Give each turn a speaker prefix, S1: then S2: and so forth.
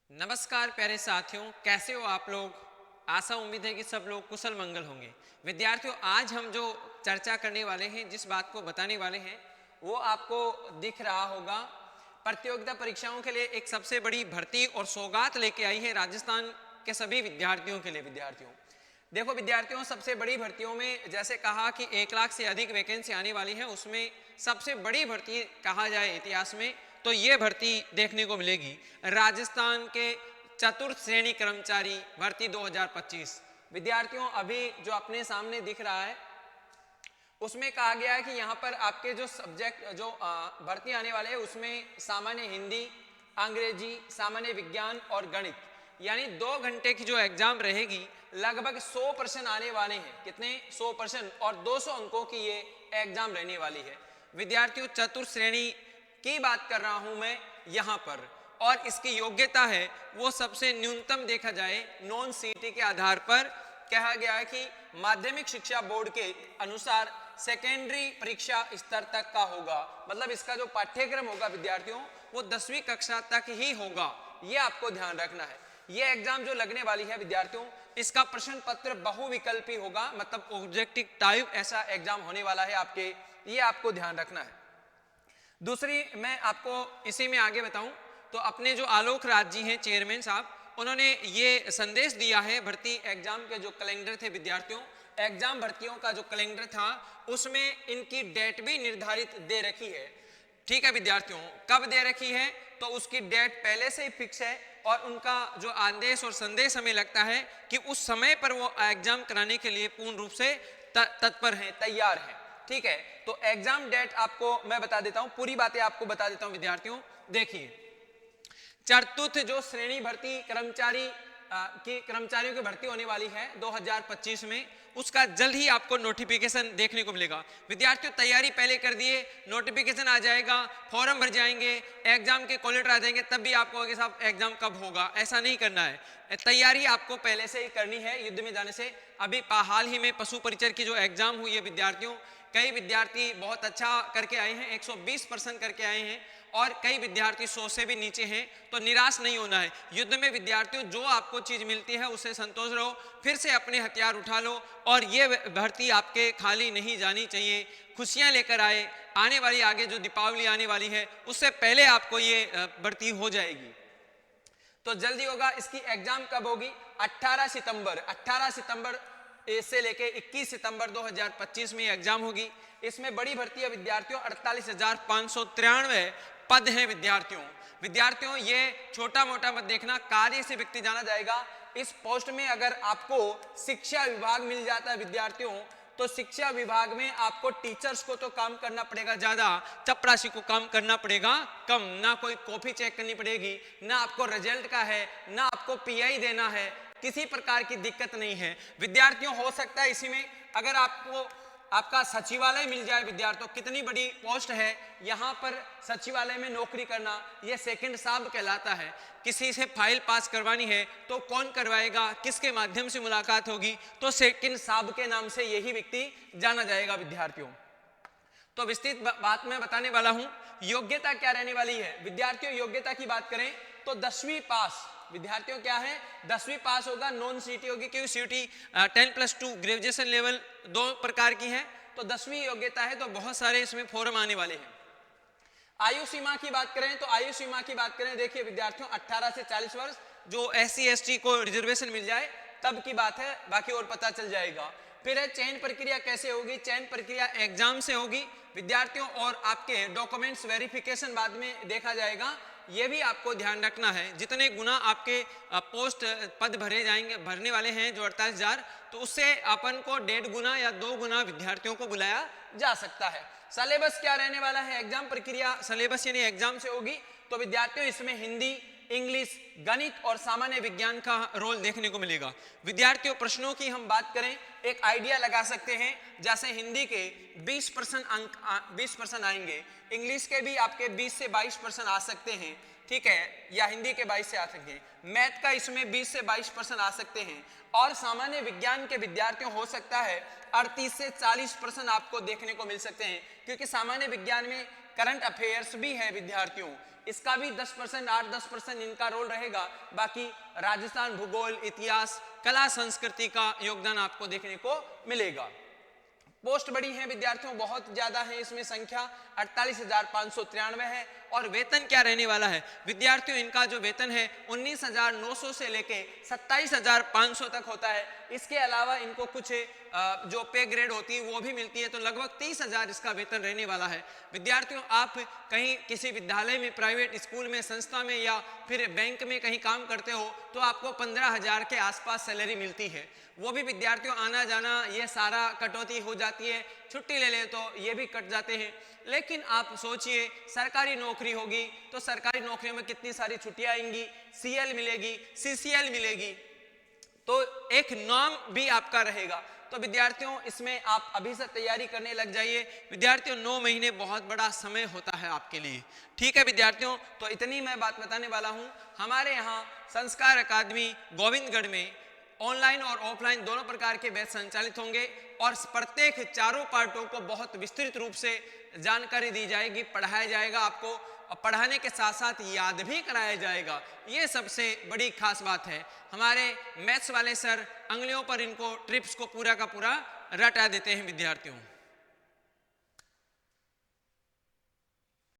S1: नमस्कार प्यारे साथियों, कैसे हो आप लोग। आशा उम्मीद है कि सब लोग कुशल मंगल होंगे। विद्यार्थियों, आज हम जो चर्चा करने वाले हैं, जिस बात को बताने वाले हैं, वो आपको दिख रहा होगा। प्रतियोगिता परीक्षाओं के लिए एक सबसे बड़ी भर्ती और सौगात लेके आई है राजस्थान के सभी विद्यार्थियों के लिए। विद्यार्थियों देखो विद्यार्थियों, सबसे बड़ी भर्तियों में जैसे कहा कि 1 लाख से अधिक वैकेंसी आने वाली है, उसमें सबसे बड़ी भर्ती कहा जाए इतिहास में तो ये भर्ती देखने को मिलेगी। राजस्थान के चतुर्थ श्रेणी कर्मचारी भर्ती 2025। विद्यार्थियों, अभी जो अपने सामने दिख रहा है उसमें कहा गया है कि यहाँ पर आपके जो सब्जेक्ट जो भर्ती आने वाले हैं उसमें सामान्य हिंदी, अंग्रेजी, सामान्य विज्ञान और गणित, यानी 2 घंटे की जो एग्जाम रहेगी लगभग 100% आने वाले हैं। कितने? 100%। और 200 अंकों की ये एग्जाम रहने वाली है। विद्यार्थियों, चतुर्थ श्रेणी की बात कर रहा हूं मैं यहाँ पर, और इसकी योग्यता है वो सबसे न्यूनतम देखा जाए नॉन सीटी के आधार पर कहा गया है कि माध्यमिक शिक्षा बोर्ड के अनुसार सेकेंडरी परीक्षा स्तर तक का होगा। मतलब इसका जो पाठ्यक्रम होगा विद्यार्थियों वो 10वीं कक्षा तक ही होगा। ये आपको ध्यान रखना है। ये एग्जाम जो लगने वाली है विद्यार्थियों, इसका प्रश्न पत्र बहुविकल्पी होगा, मतलब ऑब्जेक्टिव टाइप ऐसा एग्जाम होने वाला है आपके, ये आपको ध्यान रखना है। दूसरी मैं आपको इसी में आगे बताऊं तो अपने जो आलोक राज जी हैं चेयरमैन साहब, उन्होंने ये संदेश दिया है भर्ती एग्जाम के जो कैलेंडर थे विद्यार्थियों, एग्जाम भर्तियों का जो कैलेंडर था उसमें इनकी डेट भी निर्धारित दे रखी है। ठीक है विद्यार्थियों, कब दे रखी है तो उसकी डेट पहले से ही फिक्स है और उनका जो आदेश और संदेश हमें लगता है कि उस समय पर वो एग्जाम कराने के लिए पूर्ण रूप से तत्पर हैं, तैयार हैं। ठीक है, तो एग्जाम डेट आपको मैं बता देता हूं, पूरी बातें आपको बता देता हूं विद्यार्थियों। देखिए, चतुर्थ जो श्रेणी भर्ती कर्मचारियों की भर्ती होने वाली है 2025 में, उसका जल्द ही आपको नोटिफिकेशन देखने को मिलेगा। विद्यार्थियों, तैयारी पहले कर दिए, नोटिफिकेशन आ जाएगा, फॉर्म भर जाएंगे, एग्जाम के कॉल लेटर आ जाएंगे, तब भी आपको कि साहब एग्जाम कब होगा, ऐसा नहीं करना है। तैयारी आपको पहले से ही करनी है युद्ध में जाने से। अभी हाल ही में पशु परिचर की जो एग्जाम हुई है विद्यार्थियों, कई विद्यार्थी बहुत अच्छा करके आए हैं, 120% करके आए हैं, और कई विद्यार्थी 100 से भी नीचे हैं। तो निराश नहीं होना है। युद्ध में विद्यार्थियों जो आपको चीज मिलती है उससे संतोष रहो, फिर से अपने हथियार उठा लो, और ये भर्ती आपके खाली नहीं जानी चाहिए। खुशियां लेकर आए, आने वाली आगे जो दीपावली आने वाली है उससे पहले आपको ये भर्ती हो जाएगी। तो जल्दी होगा। इसकी एग्जाम कब होगी? 18 सितंबर से लेके 21 सितंबर 2025 में एग्जाम होगी। इसमें बड़ी भर्ती है विद्यार्थियों, 48,593 पद हैं विद्यार्थियों। ये छोटा मोटा मत देखना, कार्य से व्यक्ति जाना जाएगा। इस पोस्ट में अगर आपको शिक्षा विभाग मिल जाता है विद्यार्थियों, तो शिक्षा विभाग में आपको टीचर्स को तो काम करना पड़ेगा ज्यादा, चपरासी को काम करना पड़ेगा कम। ना कोई कॉपी चेक करनी पड़ेगी, ना आपको रिजल्ट का है, ना आपको पीआई देना है, किसी प्रकार की दिक्कत नहीं है विद्यार्थियों। हो सकता है इसी में अगर आपको आपका सचिवालय मिल जाए विद्यार्थियों, कितनी बड़ी पोस्ट है यहाँ पर सचिवालय में नौकरी करना, यह सेकंड साहब कहलाता है। किसी से फाइल पास करवानी है तो कौन करवाएगा, किसके माध्यम से मुलाकात होगी, तो सेकंड साहब के नाम से यही व्यक्ति जाना जाएगा विद्यार्थियों। तो विस्तृत बात मैं बताने वाला हूं। योग्यता क्या रहने वाली है विद्यार्थियों? योग्यता की बात करें तो 10वीं पास विद्यार्थियों क्या है, 10वीं पास होगा। नॉन सीटी होगी क्योंकि सीटी 10+2 ग्रेजुएशन लेवल 2 प्रकार की है, तो 10वीं योग्यता है। तो बहुत सारे इसमें फॉर्म आने वाले हैं। आयु सीमा की बात करें तो देखिए विद्यार्थियों, 18 से 40 वर्ष, जो SC ST को रिजर्वेशन मिल जाए तब की बात है, बाकी और पता चल जाएगा। फिर है चयन प्रक्रिया कैसे होगी? चयन प्रक्रिया एग्जाम से होगी विद्यार्थियों, और आपके डॉक्यूमेंट्स वेरिफिकेशन बाद में देखा जाएगा। ये भी आपको ध्यान रखना है, जितने गुना आपके पोस्ट पद भरे जाएंगे, भरने वाले हैं जो 48,000, तो उससे अपन को 1.5 गुना या 2 गुना विद्यार्थियों को बुलाया जा सकता है। सिलेबस क्या रहने वाला है? एग्जाम प्रक्रिया सिलेबस यानी एग्जाम से होगी। तो विद्यार्थियों इसमें हिंदी, इंग्लिश, गणित और सामान्य विज्ञान का रोल देखने को मिलेगा। विद्यार्थियों, प्रश्नों की हम बात करें, एक आइडिया लगा सकते हैं, जैसे हिंदी के 20% अंक 20% आएंगे, इंग्लिश के भी आपके 20 से 22% आ सकते हैं, ठीक है, या हिंदी के 22 से आ सकते हैं, मैथ का इसमें 20 से 22% आ सकते हैं, और सामान्य विज्ञान के विद्यार्थियों हो सकता है 38 से 40% आपको देखने को मिल सकते हैं, क्योंकि सामान्य विज्ञान में करंट अफेयर्स भी है विद्यार्थियों, इसका भी 10% 8-10% इनका रोल रहेगा। बाकी राजस्थान भूगोल, इतिहास, कला संस्कृति का योगदान आपको देखने को मिलेगा। पोस्ट बड़ी है विद्यार्थियों, बहुत ज्यादा है, इसमें संख्या 48,593 है। और वेतन क्या रहने वाला है विद्यार्थियों, इनका जो वेतन है 19,900 से लेके 27,500 तक होता है। इसके अलावा इनको कुछ जो पे ग्रेड होती है वो भी मिलती है, तो लगभग 30,000 इसका वेतन रहने वाला है। विद्यार्थियों आप कहीं किसी विद्यालय में, प्राइवेट स्कूल में, संस्था में या फिर बैंक में कहीं काम करते हो तो आपको 15,000 के आसपास सैलरी मिलती है। वो भी विद्यार्थियों आना जाना ये सारा कटौती हो जाती है, छुट्टी ले ले तो ये भी कट जाते हैं। लेकिन आप सोचिए सरकारी नौकरी होगी तो सरकारी नौकरियों में कितनी सारी छुट्टियां आएंगी, सीएल मिलेगी, सीसीएल मिलेगी, तो एक नाम भी आपका रहेगा। तो विद्यार्थियों इसमें आप अभी से तैयारी करने लग जाइए। विद्यार्थियों 9 महीने बहुत बड़ा समय होता है आपके लिए, ठीक है विद्यार्थियों। तो इतनी मैं बात बताने वाला हूं। हमारे यहाँ संस्कार अकादमी गोविंदगढ़ में ऑनलाइन और ऑफलाइन दोनों प्रकार के बैच संचालित होंगे और प्रत्येक चारों पार्टों को बहुत विस्तृत रूप से जानकारी दी जाएगी, पढ़ाया जाएगा आपको, और पढ़ाने के साथ साथ याद भी कराया जाएगा। ये सबसे बड़ी खास बात है। हमारे मैथ्स वाले सर अंगुलियों पर इनको ट्रिप्स को पूरा का पूरा रटा देते हैं विद्यार्थियों।